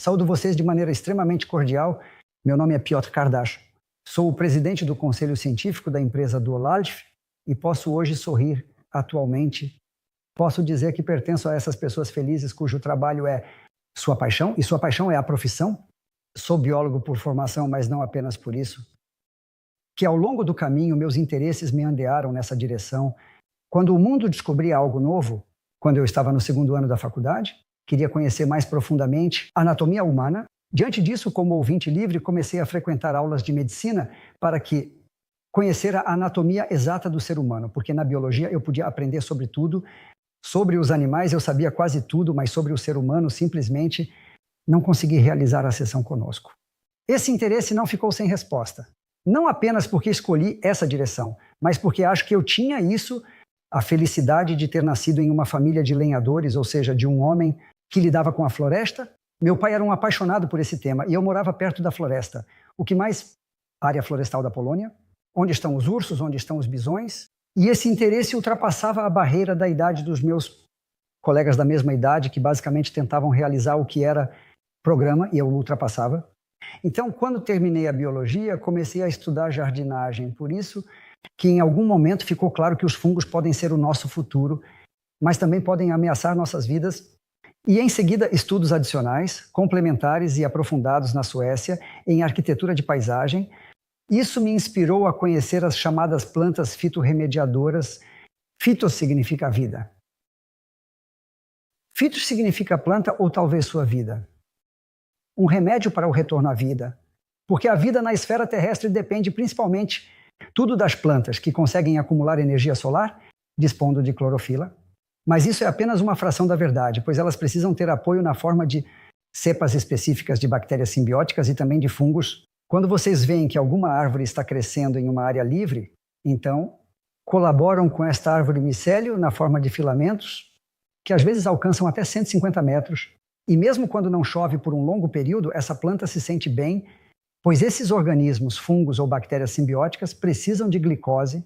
Saúdo vocês de maneira extremamente cordial. Meu nome é Piotr Kardash. Sou o presidente do Conselho Científico da empresa Duolalf e posso hoje sorrir atualmente. Posso dizer que pertenço a essas pessoas felizes cujo trabalho é sua paixão, e sua paixão é a profissão. Sou biólogo por formação, mas não apenas por isso. Que ao longo do caminho meus interesses meandearam nessa direção. Quando o mundo descobria algo novo, quando eu estava no segundo ano da faculdade, queria conhecer mais profundamente a anatomia humana. Diante disso, como ouvinte livre, comecei a frequentar aulas de medicina para conhecer a anatomia exata do ser humano, porque na biologia eu podia aprender sobre tudo. Sobre os animais eu sabia quase tudo, mas sobre o ser humano simplesmente não consegui realizar a sessão conosco. Esse interesse não ficou sem resposta. Não apenas porque escolhi essa direção, mas porque acho que eu tinha isso, a felicidade de ter nascido em uma família de lenhadores, ou seja, de um homem que lidava com a floresta. Meu pai era um apaixonado por esse tema e eu morava perto da floresta. O que mais? Área florestal da Polônia, onde estão os ursos, onde estão os bisões. E esse interesse ultrapassava a barreira da idade dos meus colegas da mesma idade, que basicamente tentavam realizar o que era programa, e eu ultrapassava. Então, quando terminei a biologia, comecei a estudar jardinagem. Por isso que em algum momento ficou claro que os fungos podem ser o nosso futuro, mas também podem ameaçar nossas vidas. E em seguida, estudos adicionais, complementares e aprofundados na Suécia, em arquitetura de paisagem. Isso me inspirou a conhecer as chamadas plantas fitorremediadoras. Fitos significa vida. Fitos significa planta ou talvez sua vida. Um remédio para o retorno à vida. Porque a vida na esfera terrestre depende principalmente tudo das plantas que conseguem acumular energia solar, dispondo de clorofila. Mas isso é apenas uma fração da verdade, pois elas precisam ter apoio na forma de cepas específicas de bactérias simbióticas e também de fungos. Quando vocês veem que alguma árvore está crescendo em uma área livre, então colaboram com esta árvore micélio na forma de filamentos, que às vezes alcançam até 150 metros. E mesmo quando não chove por um longo período, essa planta se sente bem, pois esses organismos, fungos ou bactérias simbióticas, precisam de glicose.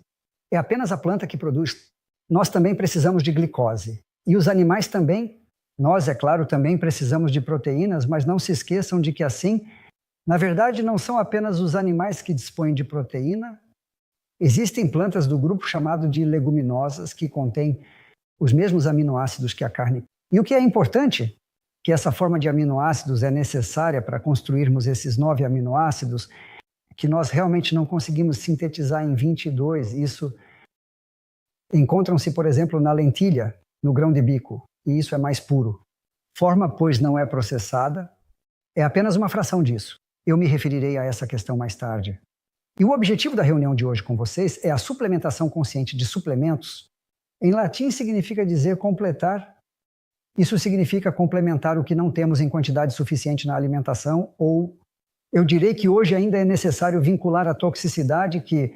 É apenas a planta que produz. Nós também precisamos de glicose. E os animais também. Nós, é claro, também precisamos de proteínas, mas não se esqueçam de que assim, na verdade, não são apenas os animais que dispõem de proteína. Existem plantas do grupo chamado de leguminosas que contêm os mesmos aminoácidos que a carne. E o que é importante, que essa forma de aminoácidos é necessária para construirmos esses 9 aminoácidos, que nós realmente não conseguimos sintetizar em 22. Isso encontram-se, por exemplo, na lentilha, no grão de bico, e isso é mais puro. Forma, pois, não é processada, é apenas uma fração disso. Eu me referirei a essa questão mais tarde. E o objetivo da reunião de hoje com vocês é a suplementação consciente de suplementos. Em latim significa dizer completar. Isso significa complementar o que não temos em quantidade suficiente na alimentação, ou eu direi que hoje ainda é necessário vincular a toxicidade que,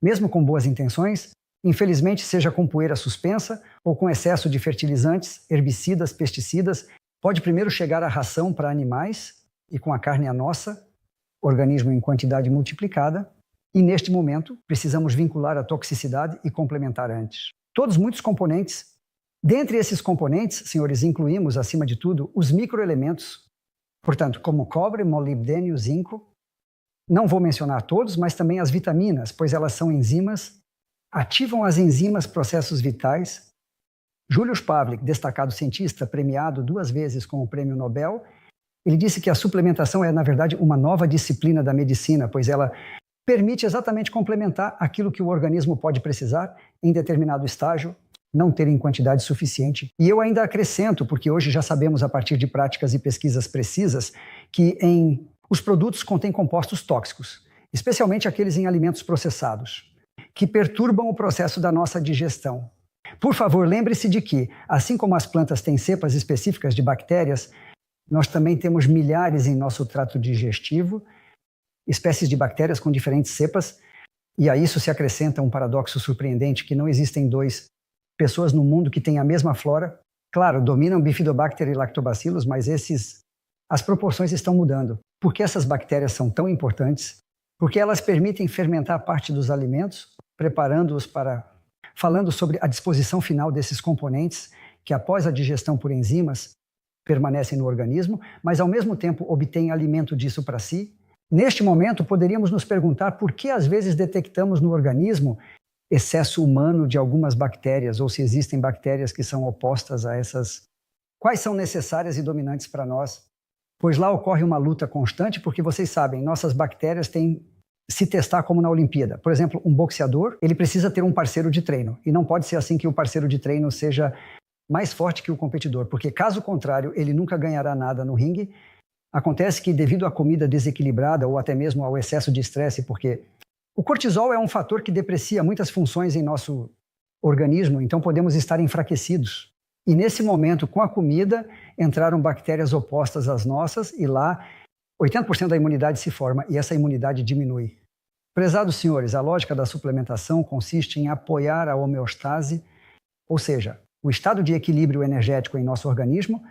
mesmo com boas intenções, infelizmente seja com poeira suspensa ou com excesso de fertilizantes, herbicidas, pesticidas, pode primeiro chegar à ração para animais e com a carne a nossa, organismo em quantidade multiplicada, e neste momento precisamos vincular a toxicidade e complementar antes. Todos muitos componentes. Dentre esses componentes, senhores, incluímos, acima de tudo, os microelementos, portanto, como cobre, molibdênio, zinco. Não vou mencionar todos, mas também as vitaminas, pois elas são enzimas, ativam as enzimas processos vitais. Julius Pavlik, destacado cientista, premiado 2 vezes com o Prêmio Nobel, ele disse que a suplementação é, na verdade, uma nova disciplina da medicina, pois ela permite exatamente complementar aquilo que o organismo pode precisar em determinado estágio, não ter em quantidade suficiente. E eu ainda acrescento, porque hoje já sabemos a partir de práticas e pesquisas precisas, que os produtos contêm compostos tóxicos, especialmente aqueles em alimentos processados, que perturbam o processo da nossa digestão. Por favor, lembre-se de que, assim como as plantas têm cepas específicas de bactérias, nós também temos milhares em nosso trato digestivo, espécies de bactérias com diferentes cepas, e a isso se acrescenta um paradoxo surpreendente, que não existem 2 pessoas no mundo que têm a mesma flora. Claro, dominam Bifidobacter e Lactobacillus, mas as proporções estão mudando. Por que essas bactérias são tão importantes? Porque elas permitem fermentar parte dos alimentos, preparando-os para... Falando sobre a disposição final desses componentes, que após a digestão por enzimas, permanecem no organismo, mas ao mesmo tempo obtêm alimento disso para si. Neste momento, poderíamos nos perguntar por que às vezes detectamos no organismo excesso humano de algumas bactérias, ou se existem bactérias que são opostas a essas. Quais são necessárias e dominantes para nós? Pois lá ocorre uma luta constante, porque vocês sabem, nossas bactérias têm se testar como na Olimpíada. Por exemplo, um boxeador, ele precisa ter um parceiro de treino, e não pode ser assim que o parceiro de treino seja mais forte que o competidor, porque caso contrário, ele nunca ganhará nada no ringue. Acontece que devido à comida desequilibrada ou até mesmo ao excesso de estresse, porque o cortisol é um fator que deprecia muitas funções em nosso organismo, então podemos estar enfraquecidos. E nesse momento, com a comida, entraram bactérias opostas às nossas e lá 80% da imunidade se forma e essa imunidade diminui. Prezados senhores, a lógica da suplementação consiste em apoiar a homeostase, ou seja, o estado de equilíbrio energético em nosso organismo.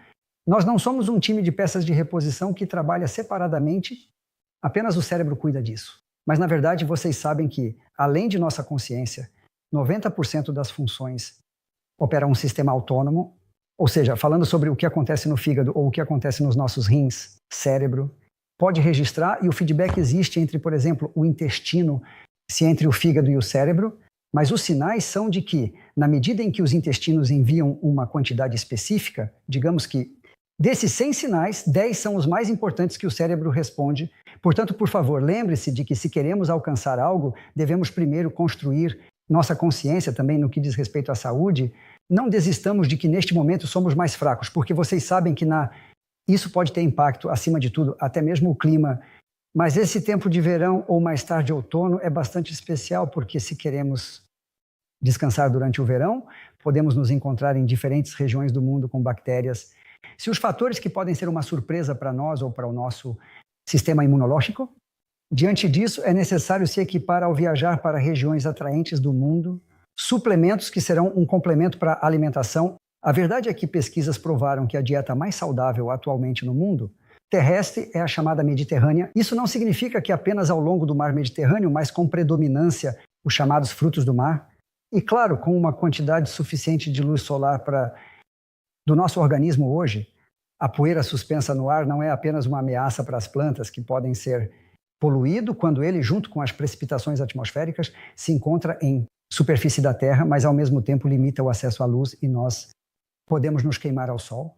Nós não somos um time de peças de reposição que trabalha separadamente, apenas o cérebro cuida disso. Mas, na verdade, vocês sabem que, além de nossa consciência, 90% das funções operam um sistema autônomo, ou seja, falando sobre o que acontece no fígado ou o que acontece nos nossos rins, cérebro, pode registrar e o feedback existe entre, por exemplo, o intestino, se entre o fígado e o cérebro, mas os sinais são de que, na medida em que os intestinos enviam uma quantidade específica, digamos que desses 100 sinais, 10 são os mais importantes que o cérebro responde. Portanto, por favor, lembre-se de que se queremos alcançar algo, devemos primeiro construir nossa consciência também no que diz respeito à saúde. Não desistamos de que neste momento somos mais fracos, porque vocês sabem que isso pode ter impacto, acima de tudo, até mesmo o clima. Mas esse tempo de verão ou mais tarde outono é bastante especial, porque se queremos descansar durante o verão, podemos nos encontrar em diferentes regiões do mundo com bactérias. Se os fatores que podem ser uma surpresa para nós ou para o nosso sistema imunológico, diante disso é necessário se equipar ao viajar para regiões atraentes do mundo, suplementos que serão um complemento para a alimentação. A verdade é que pesquisas provaram que a dieta mais saudável atualmente no mundo terrestre é a chamada mediterrânea. Isso não significa que apenas ao longo do mar Mediterrâneo, mas com predominância os chamados frutos do mar. E claro, com uma quantidade suficiente de luz solar do nosso organismo hoje, a poeira suspensa no ar não é apenas uma ameaça para as plantas que podem ser poluído quando ele, junto com as precipitações atmosféricas, se encontra em superfície da Terra, mas ao mesmo tempo limita o acesso à luz e nós podemos nos queimar ao sol.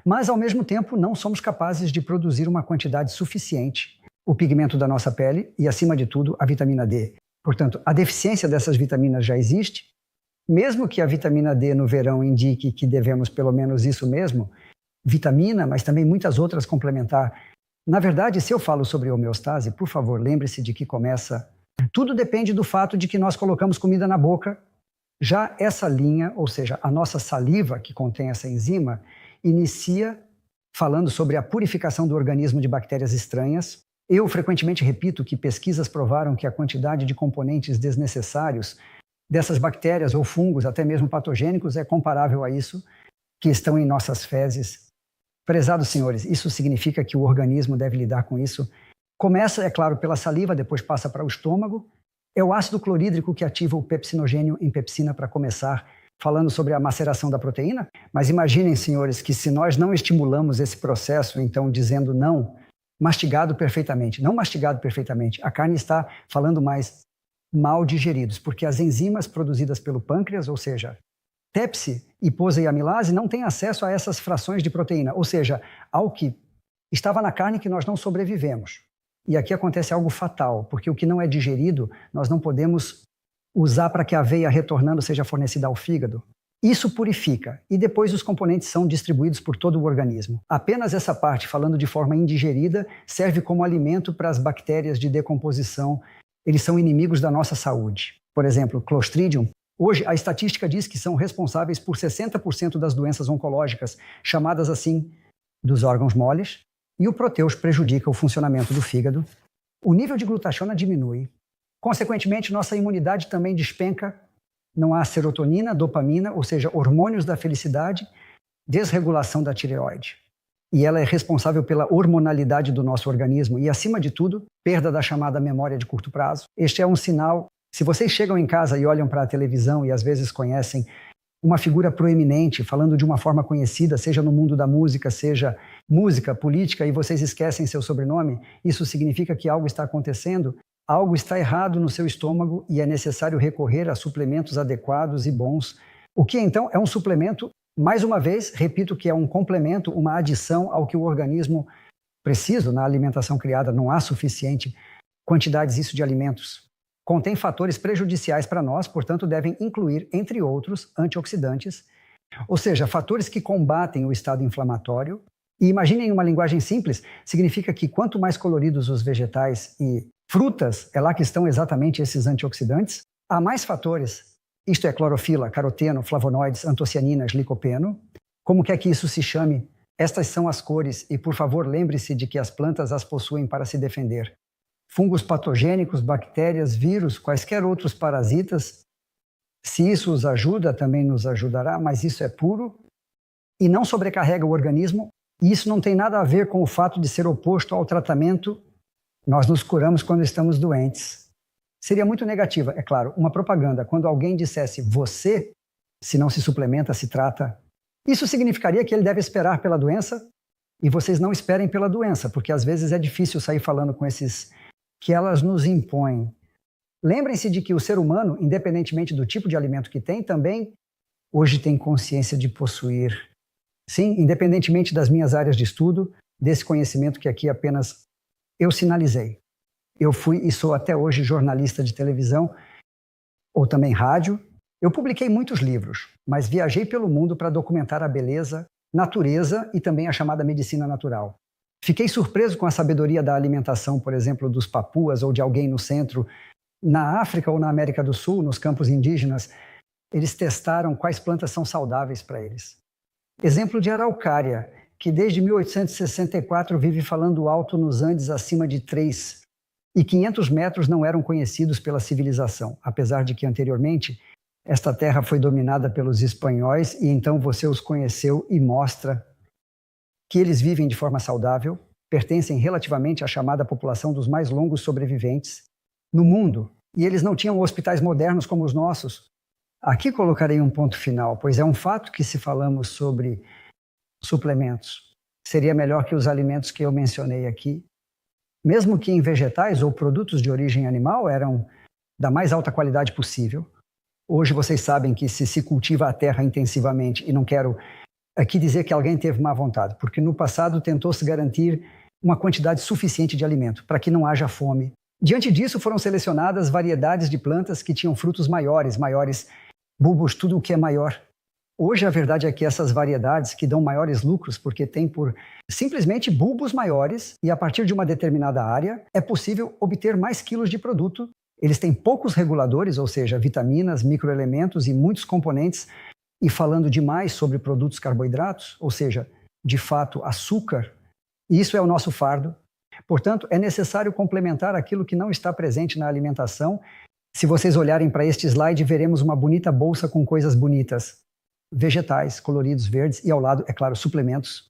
Mas ao mesmo tempo não somos capazes de produzir uma quantidade suficiente, o pigmento da nossa pele e, acima de tudo, a vitamina D. Portanto, a deficiência dessas vitaminas já existe. Mesmo que a vitamina D no verão indique que devemos pelo menos isso mesmo, vitamina, mas também muitas outras complementar. Na verdade, se eu falo sobre homeostase, por favor, lembre-se de que começa. Tudo depende do fato de que nós colocamos comida na boca. Já essa linha, ou seja, a nossa saliva que contém essa enzima, inicia falando sobre a purificação do organismo de bactérias estranhas. Eu frequentemente repito que pesquisas provaram que a quantidade de componentes desnecessários dessas bactérias ou fungos, até mesmo patogênicos, é comparável a isso que estão em nossas fezes. Prezados senhores, isso significa que o organismo deve lidar com isso. Começa, é claro, pela saliva, depois passa para o estômago. É o ácido clorídrico que ativa o pepsinogênio em pepsina para começar, falando sobre a maceração da proteína. Mas imaginem, senhores, que se nós não estimulamos esse processo, então dizendo não, mastigado perfeitamente, não mastigado perfeitamente, a carne está falando mais mal digeridos, porque as enzimas produzidas pelo pâncreas, ou seja, TEPse, hiposa e amilase, não têm acesso a essas frações de proteína, ou seja, ao que estava na carne que nós não sobrevivemos. E aqui acontece algo fatal, porque o que não é digerido, nós não podemos usar para que a veia retornando seja fornecida ao fígado. Isso purifica, e depois os componentes são distribuídos por todo o organismo. Apenas essa parte, falando de forma indigerida, serve como alimento para as bactérias de decomposição. Eles são inimigos da nossa saúde. Por exemplo, Clostridium. Hoje, a estatística diz que são responsáveis por 60% das doenças oncológicas, chamadas assim dos órgãos moles, e o Proteus prejudica o funcionamento do fígado. O nível de glutationa diminui. Consequentemente, nossa imunidade também despenca. Não há serotonina, dopamina, ou seja, hormônios da felicidade, desregulação da tireoide. E ela é responsável pela hormonalidade do nosso organismo e, acima de tudo, perda da chamada memória de curto prazo. Este é um sinal. Se vocês chegam em casa e olham para a televisão e às vezes conhecem uma figura proeminente, falando de uma forma conhecida, seja no mundo da música, seja música, política, e vocês esquecem seu sobrenome, isso significa que algo está acontecendo, algo está errado no seu estômago e é necessário recorrer a suplementos adequados e bons. O que então é um suplemento? Mais uma vez, repito que é um complemento, uma adição ao que o organismo precisa na alimentação criada. Não há suficiente quantidades de alimentos. Contém fatores prejudiciais para nós, portanto, devem incluir, entre outros, antioxidantes, ou seja, fatores que combatem o estado inflamatório. E imaginem uma linguagem simples, significa que quanto mais coloridos os vegetais e frutas, é lá que estão exatamente esses antioxidantes, há mais fatores, isto é, clorofila, caroteno, flavonoides, antocianinas, licopeno. Como quer que isso se chame, estas são as cores e, por favor, lembre-se de que as plantas as possuem para se defender. Fungos patogênicos, bactérias, vírus, quaisquer outros parasitas. Se isso os ajuda, também nos ajudará, mas isso é puro e não sobrecarrega o organismo. E isso não tem nada a ver com o fato de ser oposto ao tratamento. Nós nos curamos quando estamos doentes. Seria muito negativa, é claro, uma propaganda quando alguém dissesse você, se não se suplementa, se trata. Isso significaria que ele deve esperar pela doença e vocês não esperem pela doença, porque às vezes é difícil sair falando com esses que elas nos impõem. Lembrem-se de que o ser humano, independentemente do tipo de alimento que tem, também hoje tem consciência de possuir. Sim, independentemente das minhas áreas de estudo, desse conhecimento que aqui apenas eu sinalizei. Eu fui e sou até hoje jornalista de televisão ou também rádio. Eu publiquei muitos livros, mas viajei pelo mundo para documentar a beleza, natureza e também a chamada medicina natural. Fiquei surpreso com a sabedoria da alimentação, por exemplo, dos papuas ou de alguém no centro. Na África ou na América do Sul, nos campos indígenas, eles testaram quais plantas são saudáveis para eles. Exemplo de araucária, que desde 1864 vive falando alto nos Andes acima de 3 e 500 metros não eram conhecidos pela civilização, apesar de que anteriormente esta terra foi dominada pelos espanhóis e então você os conheceu e mostra que eles vivem de forma saudável, pertencem relativamente à chamada população dos mais longos sobreviventes no mundo, e eles não tinham hospitais modernos como os nossos. Aqui colocarei um ponto final, pois é um fato que se falamos sobre suplementos, seria melhor que os alimentos que eu mencionei aqui, mesmo que em vegetais ou produtos de origem animal, eram da mais alta qualidade possível. Hoje vocês sabem que se cultiva a terra intensivamente, e não quero aqui dizer que alguém teve má vontade, porque no passado tentou-se garantir uma quantidade suficiente de alimento, para que não haja fome. Diante disso, foram selecionadas variedades de plantas que tinham frutos maiores, bulbos, tudo o que é maior. Hoje a verdade é que essas variedades que dão maiores lucros, porque têm por simplesmente bulbos maiores, e a partir de uma determinada área, é possível obter mais quilos de produto. Eles têm poucos reguladores, ou seja, vitaminas, microelementos e muitos componentes. E falando demais sobre produtos carboidratos, ou seja, de fato, açúcar, isso é o nosso fardo. Portanto, é necessário complementar aquilo que não está presente na alimentação. Se vocês olharem para este slide, veremos uma bonita bolsa com coisas bonitas. Vegetais, coloridos, verdes e ao lado, é claro, suplementos.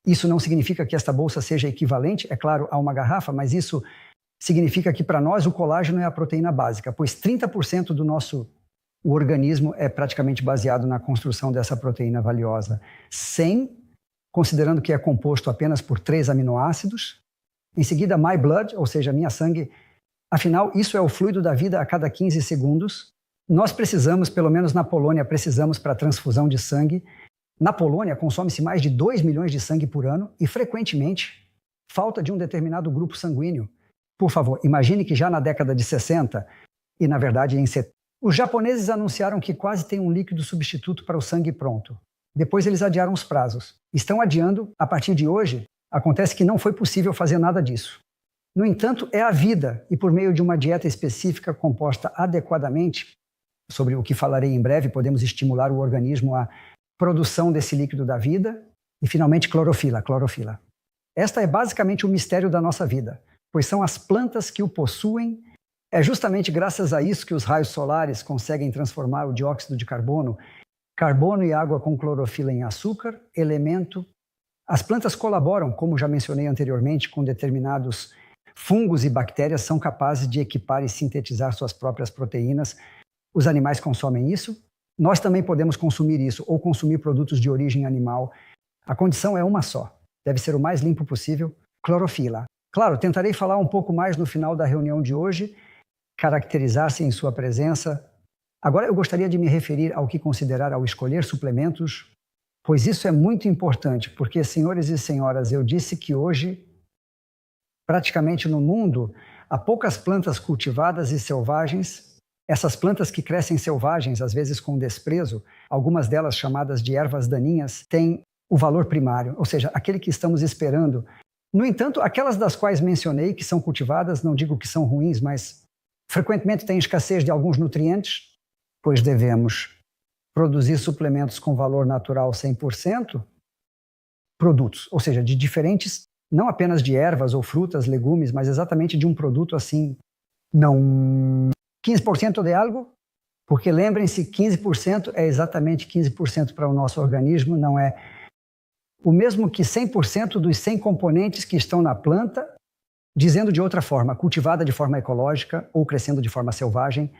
Isso não significa que esta bolsa seja equivalente, é claro, a uma garrafa, mas isso significa que para nós o colágeno é a proteína básica, pois 30% do nosso organismo é praticamente baseado na construção dessa proteína valiosa. 100, considerando que é composto apenas por 3 aminoácidos. Em seguida, my blood, ou seja, minha sangue. Afinal, isso é o fluido da vida a cada 15 segundos. Nós precisamos, pelo menos na Polônia, precisamos para a transfusão de sangue. Na Polônia, consome-se mais de 2 milhões de sangue por ano e, frequentemente, falta de um determinado grupo sanguíneo. Por favor, imagine que já na década de 60, e na verdade em 70, os japoneses anunciaram que quase tem um líquido substituto para o sangue pronto. Depois eles adiaram os prazos. Estão adiando, a partir de hoje, acontece que não foi possível fazer nada disso. No entanto, é a vida, e por meio de uma dieta específica composta adequadamente, sobre o que falarei em breve, podemos estimular o organismo à produção desse líquido da vida, e finalmente clorofila. Esta é basicamente o mistério da nossa vida, pois são as plantas que o possuem. É justamente graças a isso que os raios solares conseguem transformar o dióxido de carbono e água com clorofila em açúcar, elemento. As plantas colaboram, como já mencionei anteriormente, com determinados fungos e bactérias, são capazes de equipar e sintetizar suas próprias proteínas. Os animais consomem isso. Nós também podemos consumir isso ou consumir produtos de origem animal. A condição é uma só. Deve ser o mais limpo possível, clorofila. Claro, tentarei falar um pouco mais no final da reunião de hoje, caracterizar-se em sua presença. Agora eu gostaria de me referir ao que considerar ao escolher suplementos, pois isso é muito importante, porque, senhores e senhoras, eu disse que hoje, praticamente no mundo, há poucas plantas cultivadas e selvagens. Essas plantas que crescem selvagens, às vezes com desprezo, algumas delas chamadas de ervas daninhas, têm o valor primário, ou seja, aquele que estamos esperando. No entanto, aquelas das quais mencionei, que são cultivadas, não digo que são ruins, mas frequentemente têm escassez de alguns nutrientes, pois devemos produzir suplementos com valor natural 100%, produtos, ou seja, de diferentes, não apenas de ervas ou frutas, legumes, mas exatamente de um produto assim, não 15% de algo, porque lembrem-se, 15% é exatamente 15% para o nosso organismo, não é o mesmo que 100% dos 100 componentes que estão na planta, dizendo de outra forma, cultivada de forma ecológica ou crescendo de forma selvagem.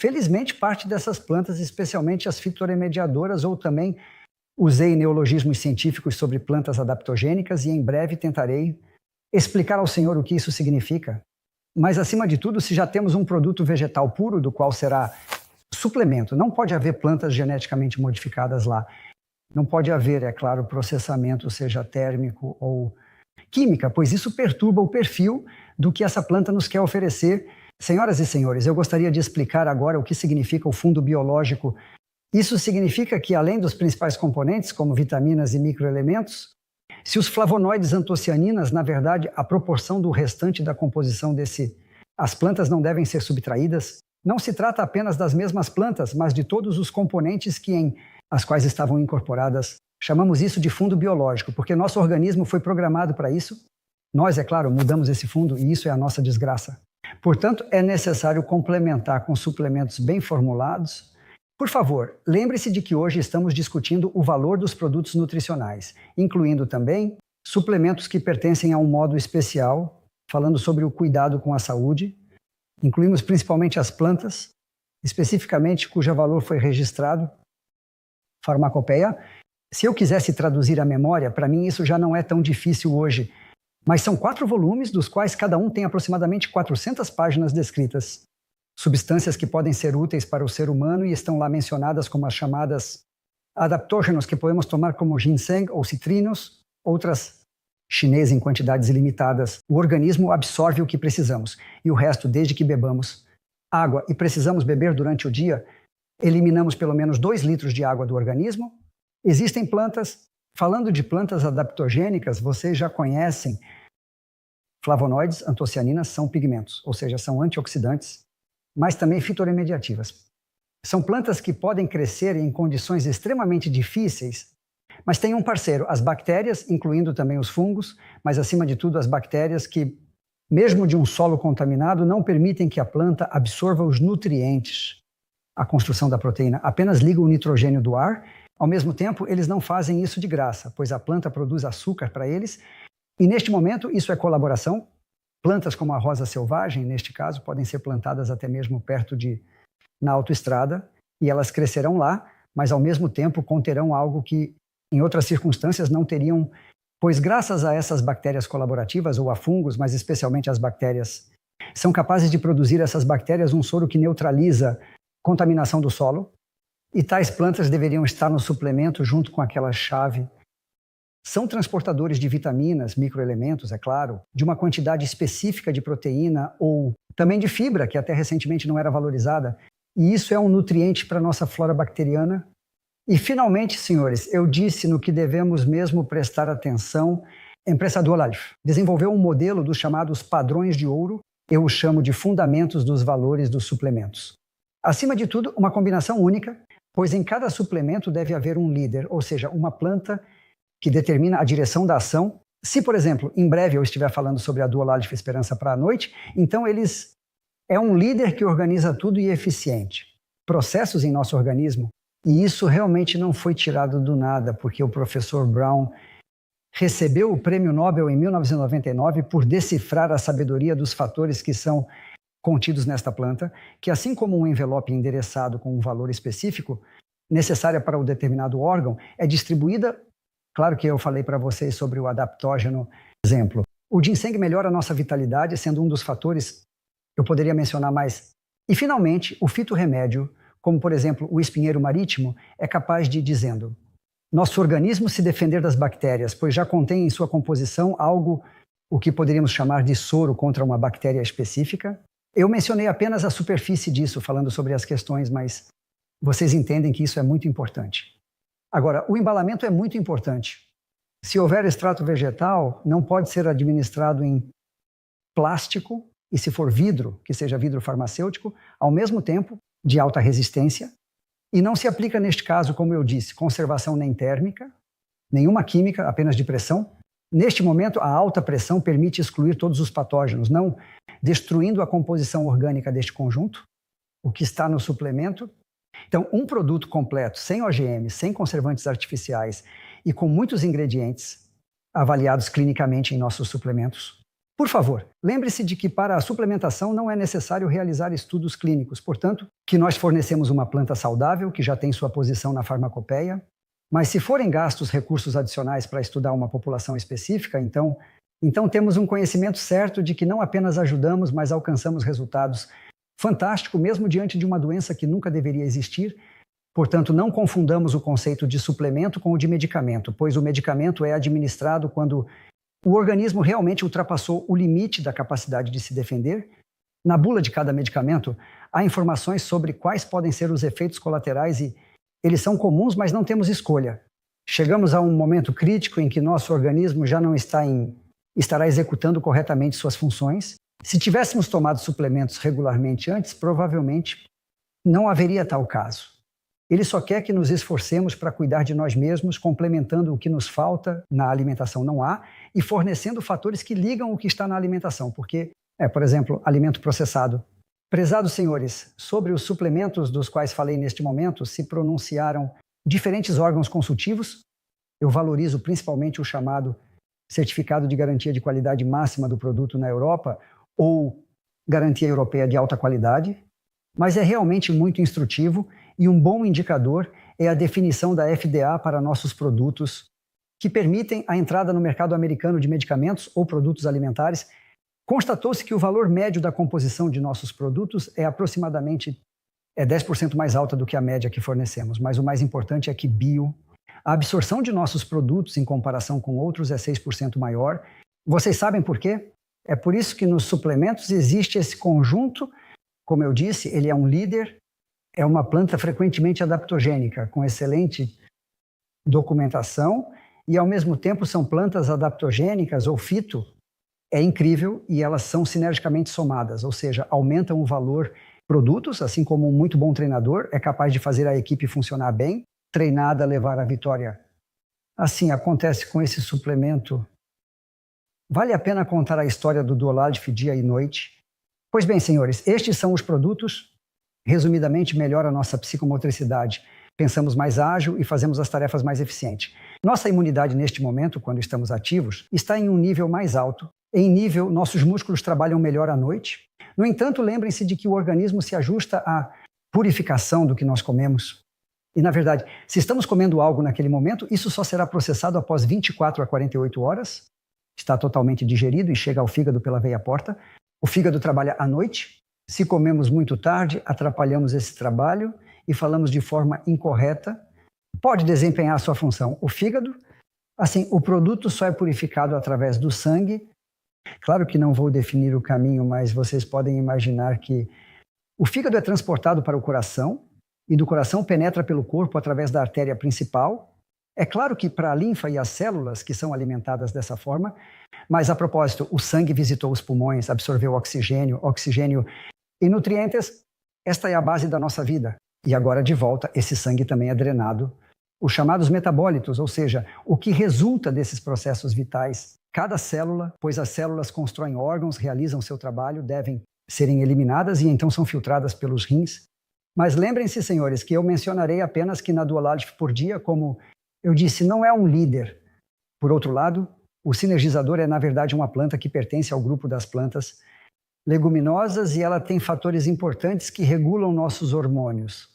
Felizmente, parte dessas plantas, especialmente as fitoremediadoras, ou também usei neologismos científicos sobre plantas adaptogênicas e em breve tentarei explicar ao senhor o que isso significa. Mas, acima de tudo, se já temos um produto vegetal puro, do qual será suplemento, não pode haver plantas geneticamente modificadas lá. Não pode haver, é claro, processamento, seja térmico ou química, pois isso perturba o perfil do que essa planta nos quer oferecer. Senhoras e senhores, eu gostaria de explicar agora o que significa o fundo biológico. Isso significa que, além dos principais componentes, como vitaminas e microelementos, se os flavonoides antocianinas, na verdade, a proporção do restante da composição as plantas não devem ser subtraídas. Não se trata apenas das mesmas plantas, mas de todos os componentes as quais estavam incorporadas. Chamamos isso de fundo biológico, porque nosso organismo foi programado para isso. Nós, é claro, mudamos esse fundo e isso é a nossa desgraça. Portanto, é necessário complementar com suplementos bem formulados. Por favor, lembre-se de que hoje estamos discutindo o valor dos produtos nutricionais, incluindo também suplementos que pertencem a um modo especial, falando sobre o cuidado com a saúde. Incluímos principalmente as plantas, especificamente cujo valor foi registrado, farmacopeia. Se eu quisesse traduzir a memória, para mim isso já não é tão difícil hoje. Mas são 4 volumes, dos quais cada um tem aproximadamente 400 páginas descritas. Substâncias que podem ser úteis para o ser humano e estão lá mencionadas como as chamadas adaptógenos, que podemos tomar como ginseng ou citrinos, outras chinês em quantidades ilimitadas. O organismo absorve o que precisamos e o resto, desde que bebamos água e precisamos beber durante o dia, eliminamos pelo menos 2 litros de água do organismo. Existem plantas, falando de plantas adaptogênicas, vocês já conhecem flavonoides, antocianinas, são pigmentos, ou seja, são antioxidantes, mas também fitoremediativas. São plantas que podem crescer em condições extremamente difíceis, mas tem um parceiro, as bactérias, incluindo também os fungos, mas acima de tudo as bactérias que, mesmo de um solo contaminado, não permitem que a planta absorva os nutrientes. A construção da proteína apenas liga o nitrogênio do ar. Ao mesmo tempo, eles não fazem isso de graça, pois a planta produz açúcar para eles, e neste momento isso é colaboração. Plantas como a rosa selvagem, neste caso, podem ser plantadas até mesmo na autoestrada, e elas crescerão lá, mas ao mesmo tempo conterão algo que em outras circunstâncias não teriam, pois graças a essas bactérias colaborativas, ou a fungos, mas especialmente as bactérias, são capazes de produzir essas bactérias um soro que neutraliza contaminação do solo, e tais plantas deveriam estar no suplemento junto com aquela chave. São transportadores de vitaminas, microelementos, é claro, de uma quantidade específica de proteína ou também de fibra, que até recentemente não era valorizada, e isso é um nutriente para a nossa flora bacteriana. E finalmente, senhores, eu disse no que devemos mesmo prestar atenção. A empresa Duolife desenvolveu um modelo dos chamados padrões de ouro, eu os chamo de fundamentos dos valores dos suplementos. Acima de tudo, uma combinação única, pois em cada suplemento deve haver um líder, ou seja, uma planta que determina a direção da ação. Se, por exemplo, em breve eu estiver falando sobre a Duolife Esperança para a noite, então é um líder que organiza tudo e é eficiente. Processos em nosso organismo, e isso realmente não foi tirado do nada, porque o professor Brown recebeu o Prêmio Nobel em 1999 por decifrar a sabedoria dos fatores que são contidos nesta planta, que assim como um envelope endereçado com um valor específico, necessária para um determinado órgão é distribuída. Claro que eu falei para vocês sobre o adaptógeno, exemplo. O ginseng melhora a nossa vitalidade, sendo um dos fatores que eu poderia mencionar mais. E, finalmente, o fitorremédio, como, por exemplo, o espinheiro marítimo, é capaz de, dizendo, nosso organismo se defender das bactérias, pois já contém em sua composição algo, o que poderíamos chamar de soro contra uma bactéria específica. Eu mencionei apenas a superfície disso, falando sobre as questões, mas vocês entendem que isso é muito importante. Agora, o embalamento é muito importante. Se houver extrato vegetal, não pode ser administrado em plástico, e se for vidro, que seja vidro farmacêutico, ao mesmo tempo de alta resistência, e não se aplica neste caso, como eu disse, conservação nem térmica, nenhuma química, apenas de pressão. Neste momento, a alta pressão permite excluir todos os patógenos, não destruindo a composição orgânica deste conjunto, o que está no suplemento. Então, um produto completo, sem OGM, sem conservantes artificiais e com muitos ingredientes avaliados clinicamente em nossos suplementos. Por favor, lembre-se de que para a suplementação não é necessário realizar estudos clínicos, portanto, que nós fornecemos uma planta saudável que já tem sua posição na farmacopeia, mas se forem gastos recursos adicionais para estudar uma população específica, então temos um conhecimento certo de que não apenas ajudamos, mas alcançamos resultados fantásticos, mesmo diante de uma doença que nunca deveria existir. Portanto, não confundamos o conceito de suplemento com o de medicamento, pois o medicamento é administrado quando o organismo realmente ultrapassou o limite da capacidade de se defender. Na bula de cada medicamento, há informações sobre quais podem ser os efeitos colaterais e eles são comuns, mas não temos escolha. Chegamos a um momento crítico em que nosso organismo já não estará executando corretamente suas funções. Se tivéssemos tomado suplementos regularmente antes, provavelmente não haveria tal caso. Ele só quer que nos esforcemos para cuidar de nós mesmos, complementando o que nos falta na alimentação não há e fornecendo fatores que ligam o que está na alimentação, porque, por exemplo, alimento processado. Prezados senhores, sobre os suplementos dos quais falei neste momento, se pronunciaram diferentes órgãos consultivos. Eu valorizo principalmente o chamado Certificado de Garantia de Qualidade Máxima do Produto na Europa, ou Garantia Europeia de Alta Qualidade, mas é realmente muito instrutivo e um bom indicador é a definição da FDA para nossos produtos que permitem a entrada no mercado americano de medicamentos ou produtos alimentares. Constatou-se que o valor médio da composição de nossos produtos é aproximadamente 10% mais alta do que a média que fornecemos, mas o mais importante é que a absorção de nossos produtos em comparação com outros é 6% maior. Vocês sabem por quê? É por isso que nos suplementos existe esse conjunto, como eu disse, ele é um líder, é uma planta frequentemente adaptogênica, com excelente documentação, e ao mesmo tempo são plantas adaptogênicas ou fito, é incrível, e elas são sinergicamente somadas, ou seja, aumentam o valor produtos, assim como um muito bom treinador é capaz de fazer a equipe funcionar bem, treinada a levar a vitória. Assim acontece com esse suplemento. Vale a pena contar a história do Duoladiv dia e noite? Pois bem, senhores, estes são os produtos. Resumidamente, melhora a nossa psicomotricidade. Pensamos mais ágil e fazemos as tarefas mais eficientes. Nossa imunidade neste momento, quando estamos ativos, está em um nível mais alto. Em nível, nossos músculos trabalham melhor à noite. No entanto, lembrem-se de que o organismo se ajusta à purificação do que nós comemos. E, na verdade, se estamos comendo algo naquele momento, isso só será processado após 24 a 48 horas. Está totalmente digerido e chega ao fígado pela veia porta. O fígado trabalha à noite. Se comemos muito tarde, atrapalhamos esse trabalho e falamos de forma incorreta. Pode desempenhar a sua função. O fígado, assim, o produto só é purificado através do sangue. Claro que não vou definir o caminho, mas vocês podem imaginar que o fígado é transportado para o coração e do coração penetra pelo corpo através da artéria principal. É claro que para a linfa e as células que são alimentadas dessa forma, mas a propósito, o sangue visitou os pulmões, absorveu oxigênio e nutrientes. Esta é a base da nossa vida. E agora, de volta, esse sangue também é drenado. Os chamados metabólitos, ou seja, o que resulta desses processos vitais. Cada célula, pois as células constroem órgãos, realizam seu trabalho, devem serem eliminadas e então são filtradas pelos rins. Mas lembrem-se, senhores, que eu mencionarei apenas que na Duoladiv por dia, como eu disse, não é um líder. Por outro lado, o sinergizador é, na verdade, uma planta que pertence ao grupo das plantas leguminosas e ela tem fatores importantes que regulam nossos hormônios.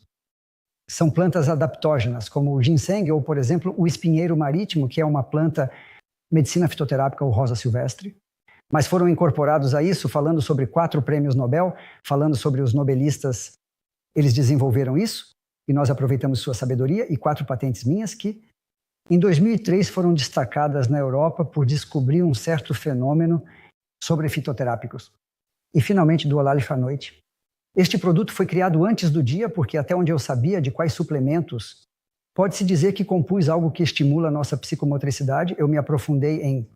são plantas adaptógenas, como o ginseng ou, por exemplo, o espinheiro marítimo, que é uma planta medicina fitoterápica ou rosa silvestre. Mas foram incorporados a isso, falando sobre 4 prêmios Nobel, falando sobre os nobelistas, eles desenvolveram isso, e nós aproveitamos sua sabedoria, e 4 patentes minhas que, em 2003, foram destacadas na Europa por descobrir um certo fenômeno sobre fitoterápicos. E, finalmente, do Olalif à noite. Este produto foi criado antes do dia, porque até onde eu sabia de quais suplementos, pode-se dizer que compus algo que estimula a nossa psicomotricidade. Eu me aprofundei em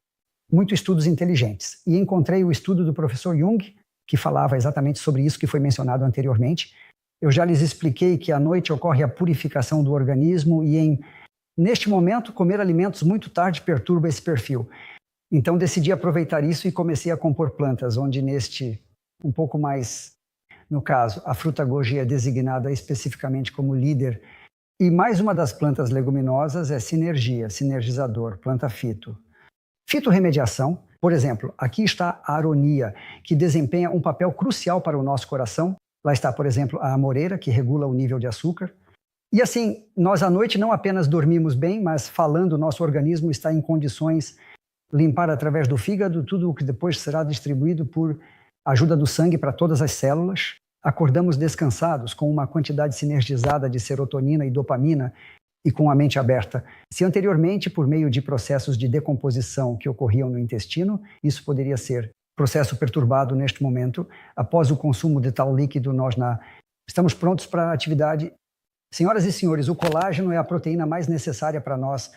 muitos estudos inteligentes e encontrei o estudo do professor Jung, que falava exatamente sobre isso que foi mencionado anteriormente. Eu já lhes expliquei que à noite ocorre a purificação do organismo e, neste momento, comer alimentos muito tarde perturba esse perfil. Então decidi aproveitar isso e comecei a compor plantas, onde um pouco mais, no caso, a fruta goji é designada especificamente como líder. E mais uma das plantas leguminosas é sinergia, sinergizador, planta fito. Fitorremediação, por exemplo, aqui está a aronia, que desempenha um papel crucial para o nosso coração. Lá está, por exemplo, a amoreira, que regula o nível de açúcar. E assim, nós à noite não apenas dormimos bem, mas falando, nosso organismo está em condições de limpar através do fígado tudo o que depois será distribuído por ajuda do sangue para todas as células. Acordamos descansados, com uma quantidade sinergizada de serotonina e dopamina e com a mente aberta. Se anteriormente, por meio de processos de decomposição que ocorriam no intestino, isso poderia ser processo perturbado neste momento, após o consumo de tal líquido, estamos prontos para a atividade. Senhoras e senhores, o colágeno é a proteína mais necessária para nós.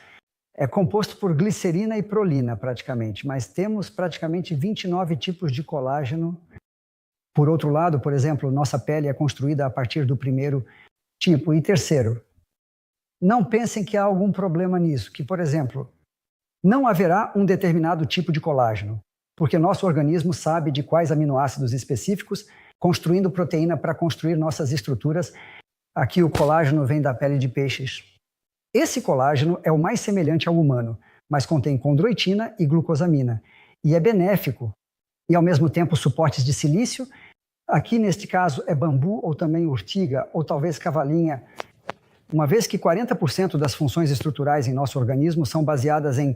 É composto por glicerina e prolina, praticamente, mas temos praticamente 29 tipos de colágeno. Por outro lado, por exemplo, nossa pele é construída a partir do primeiro tipo. E terceiro, não pensem que há algum problema nisso, que, por exemplo, não haverá um determinado tipo de colágeno, porque nosso organismo sabe de quais aminoácidos específicos, construindo proteína para construir nossas estruturas. Aqui o colágeno vem da pele de peixes. Esse colágeno é o mais semelhante ao humano, mas contém condroitina e glucosamina, e é benéfico, e ao mesmo tempo suportes de silício. Aqui, neste caso, é bambu ou também urtiga, ou talvez cavalinha, uma vez que 40% das funções estruturais em nosso organismo são baseadas em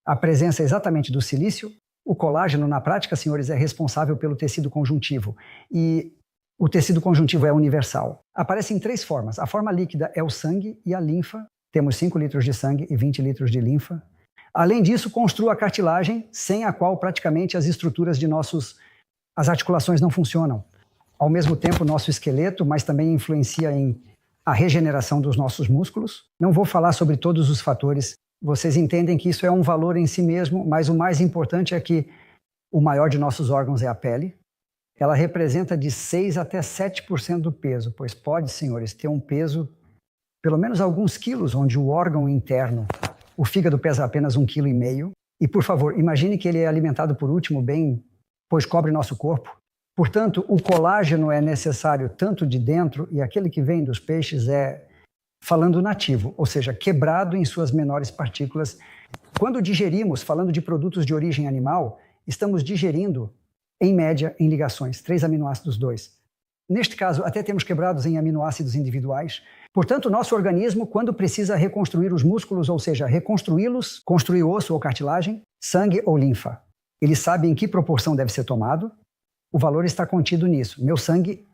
a presença exatamente do silício. O colágeno, na prática, senhores, é responsável pelo tecido conjuntivo, e o tecido conjuntivo é universal. Aparece em 3 formas. A forma líquida é o sangue e a linfa. Temos 5 litros de sangue e 20 litros de linfa. Além disso, construa a cartilagem, sem a qual praticamente as estruturas de as articulações não funcionam. Ao mesmo tempo, nosso esqueleto, mas também influencia em a regeneração dos nossos músculos. Não vou falar sobre todos os fatores. Vocês entendem que isso é um valor em si mesmo, mas o mais importante é que o maior de nossos órgãos é a pele. Ela representa de 6 até 7% do peso, pois pode, senhores, ter um peso pelo menos alguns quilos, onde o órgão interno, o fígado, pesa apenas 1,5 kg. E, por favor, imagine que ele é alimentado por último bem, pois cobre nosso corpo. Portanto, o colágeno é necessário tanto de dentro, e aquele que vem dos peixes é, falando nativo, ou seja, quebrado em suas menores partículas. Quando digerimos, falando de produtos de origem animal, estamos digerindo, em média, em ligações, 3 aminoácidos 2. Neste caso, até temos quebrados em aminoácidos individuais. Portanto, nosso organismo, quando precisa reconstruir os músculos, ou seja, reconstruí-los, construir osso ou cartilagem, sangue ou linfa, ele sabe em que proporção deve ser tomado. O valor está contido nisso. Meu sangue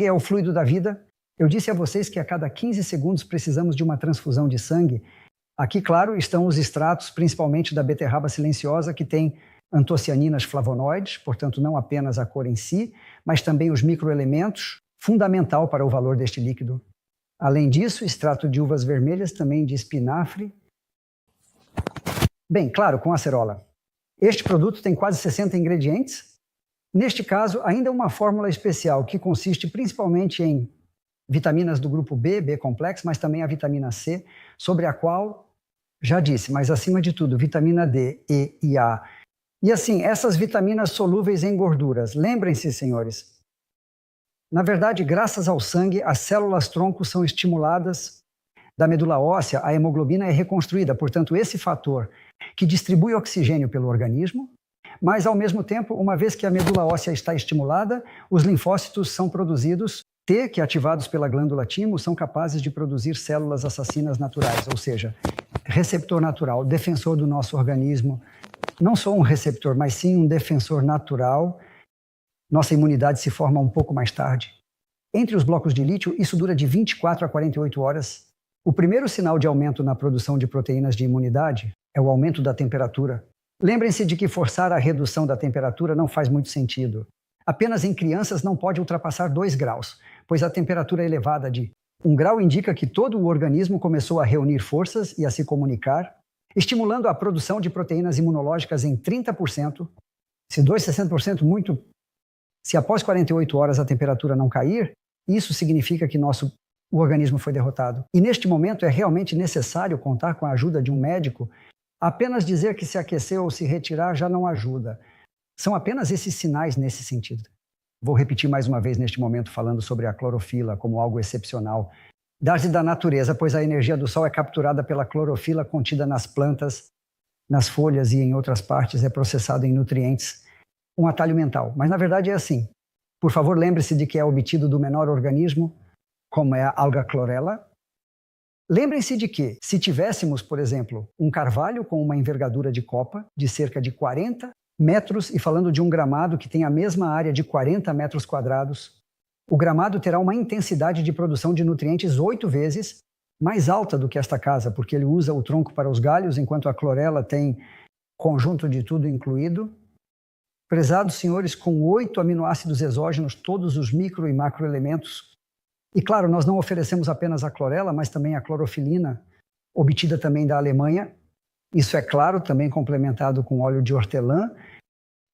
é o fluido da vida. Eu disse a vocês que a cada 15 segundos precisamos de uma transfusão de sangue. Aqui, claro, estão os extratos, principalmente da beterraba silenciosa, que tem antocianinas flavonoides, portanto, não apenas a cor em si, mas também os microelementos, fundamental para o valor deste líquido. Além disso, extrato de uvas vermelhas, também de espinafre. Bem, claro, com acerola. Este produto tem quase 60 ingredientes. Neste caso, ainda uma fórmula especial que consiste principalmente em vitaminas do grupo B, B-complexo, mas também a vitamina C, sobre a qual, já disse, mas acima de tudo, vitamina D, E e A. E assim, essas vitaminas solúveis em gorduras. Lembrem-se, senhores, na verdade, graças ao sangue, as células-tronco são estimuladas da medula óssea, a hemoglobina é reconstruída. Portanto, esse fator que distribui oxigênio pelo organismo, mas, ao mesmo tempo, uma vez que a medula óssea está estimulada, os linfócitos são produzidos T, que ativados pela glândula timo, são capazes de produzir células assassinas naturais, ou seja, receptor natural, defensor do nosso organismo. Não só um receptor, mas sim um defensor natural. Nossa imunidade se forma um pouco mais tarde. Entre os blocos de lítio, isso dura de 24 a 48 horas. O primeiro sinal de aumento na produção de proteínas de imunidade é o aumento da temperatura. Lembrem-se de que forçar a redução da temperatura não faz muito sentido. Apenas em crianças não pode ultrapassar 2 graus, pois a temperatura elevada de 1 grau indica que todo o organismo começou a reunir forças e a se comunicar, estimulando a produção de proteínas imunológicas em 30%. Se 60% muito, se após 48 horas a temperatura não cair, isso significa que o organismo foi derrotado. E neste momento é realmente necessário contar com a ajuda de um médico. Apenas dizer que se aqueceu ou se retirar já não ajuda. São apenas esses sinais nesse sentido. Vou repetir mais uma vez neste momento falando sobre a clorofila como algo excepcional. Dar-se da natureza, pois a energia do sol é capturada pela clorofila contida nas plantas, nas folhas e em outras partes, é processado em nutrientes. Um atalho mental. Mas na verdade é assim. Por favor, lembre-se de que é obtido do menor organismo, como é a alga chlorella. Lembrem-se de que, se tivéssemos, por exemplo, um carvalho com uma envergadura de copa de cerca de 40 metros e falando de um gramado que tem a mesma área de 40 metros quadrados, o gramado terá uma intensidade de produção de nutrientes 8 vezes mais alta do que esta casa, porque ele usa o tronco para os galhos, enquanto a clorela tem conjunto de tudo incluído. Prezados senhores, com 8 aminoácidos exógenos, todos os micro e macroelementos. E claro, nós não oferecemos apenas a clorela, mas também a clorofilina, obtida também da Alemanha. Isso é claro, também complementado com óleo de hortelã.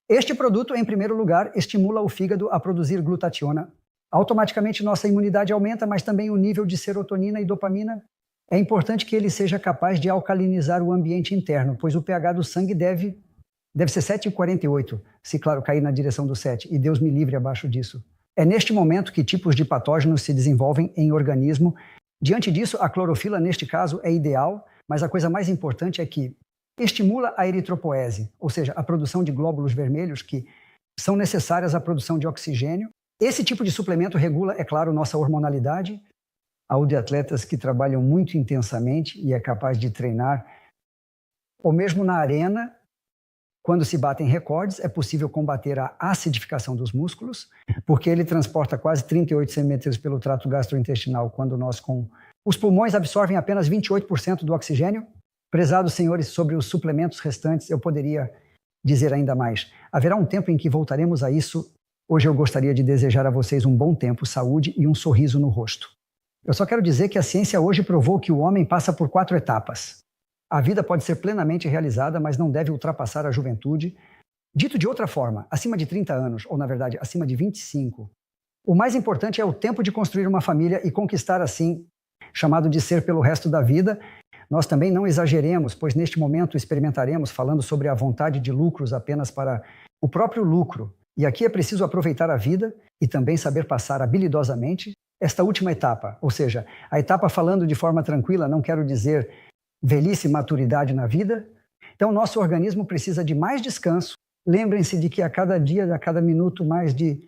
Este produto, em primeiro lugar, estimula o fígado a produzir glutationa. Automaticamente nossa imunidade aumenta, mas também o nível de serotonina e dopamina. É importante que ele seja capaz de alcalinizar o ambiente interno, pois o pH do sangue deve ser 7,48, se claro cair na direção do 7, e Deus me livre abaixo disso. É neste momento que tipos de patógenos se desenvolvem em organismo. Diante disso, a clorofila, neste caso, é ideal, mas a coisa mais importante é que estimula a eritropoese, ou seja, a produção de glóbulos vermelhos que são necessárias à produção de oxigênio. Esse tipo de suplemento regula, é claro, nossa hormonalidade. Há de atletas que trabalham muito intensamente e é capaz de treinar, ou mesmo na arena, quando se batem recordes, é possível combater a acidificação dos músculos, porque ele transporta quase 38 cm pelo trato gastrointestinal, quando os pulmões absorvem apenas 28% do oxigênio. Prezados senhores, sobre os suplementos restantes, eu poderia dizer ainda mais. Haverá um tempo em que voltaremos a isso. Hoje eu gostaria de desejar a vocês um bom tempo, saúde e um sorriso no rosto. Eu só quero dizer que a ciência hoje provou que o homem passa por 4 etapas. A vida pode ser plenamente realizada, mas não deve ultrapassar a juventude. Dito de outra forma, acima de 30 anos, ou na verdade, acima de 25, o mais importante é o tempo de construir uma família e conquistar assim, chamado de ser pelo resto da vida. Nós também não exageremos, pois neste momento experimentaremos falando sobre a vontade de lucros apenas para o próprio lucro. E aqui é preciso aproveitar a vida e também saber passar habilidosamente esta última etapa. Ou seja, a etapa falando de forma tranquila, não quero dizer velhice e maturidade na vida. Então, nosso organismo precisa de mais descanso. Lembrem-se de que a cada dia, a cada minuto, mais de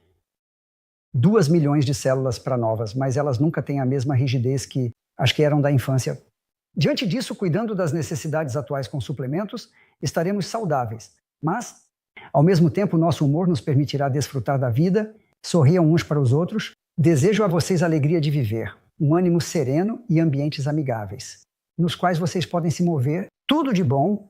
2 milhões de células para novas, mas elas nunca têm a mesma rigidez que as que eram da infância. Diante disso, cuidando das necessidades atuais com suplementos, estaremos saudáveis. Mas, ao mesmo tempo, nosso humor nos permitirá desfrutar da vida, sorriam uns para os outros. Desejo a vocês a alegria de viver, um ânimo sereno e ambientes amigáveis, nos quais vocês podem se mover, tudo de bom,